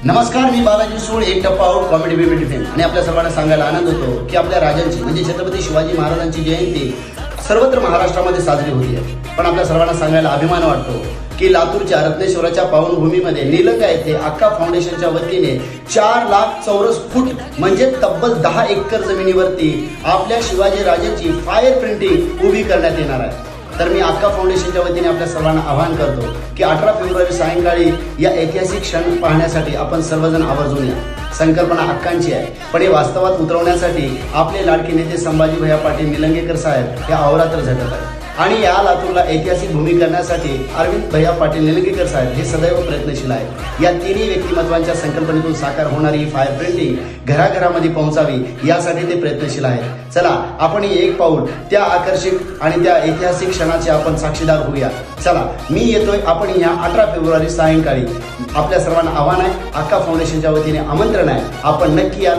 नमस्कार, मी बालाजी सूळ, एक टप्पा आउट कॉमेडी बेबी टिफिन. आणि आपल्या सर्वांना सांगायला आनंद होतो की आपल्या राजांची म्हणजे छत्रपती शिवाजी महाराजांची जयंती सर्वत्र महाराष्ट्रामध्ये साजरी होती आहे. पण आपल्या सर्वांना सांगायला अभिमान वाटतो की लातूरच्या रत्नेश्वराच्या पावनभूमीमध्ये निलंगा येथे अक्का फाउंडेशनच्या वतीने 4 लाख चौरस फूट म्हणजे तब्बल 10 एकर जमिनीवरती आपल्या शिवाजी राजांची फायर प्रिंटिंग उभी करण्यात येणार आहे. तर मी अक्का फाउंडेशनच्या वतीने आपल्या सर्वांना आवाहन करतो की 18 फेब्रुवारी सायंकाळी या ऐतिहासिक क्षण पाहण्यासाठी आपण सर्वजण आवर्जून या. संकल्पना अक्कांची आहे, पण हे वास्तवात उतरवण्यासाठी आपले लाडके नेते संभाजी भैया पाटील निलंगेकर साहेब हे अहोरात्र झटत आहेत. आणि या लातूरला ऐतिहासिक भूमी करण्यासाठी अरविंद भैया पाटील निलंगेकर साहेब हे सदैव प्रयत्नशील आहेत. या तिन्ही व्यक्तिमत्वांच्या संकल्पनेतून साकार होणारी ही फायर प्रिंटिंग घराघरामध्ये पोहोचावी यासाठी ते प्रयत्नशील आहेत. चला, आपण एक पाऊल त्या आकर्षक आणि त्या ऐतिहासिक क्षणाचे आपण साक्षीदार होऊया. चला, मी येतोय. आपण या 18 फेब्रुवारी सायंकाळी आपल्या सर्वांना आव्हान आहे, अक्का फाउंडेशनच्या वतीने आमंत्रण आहे. आपण नक्की या.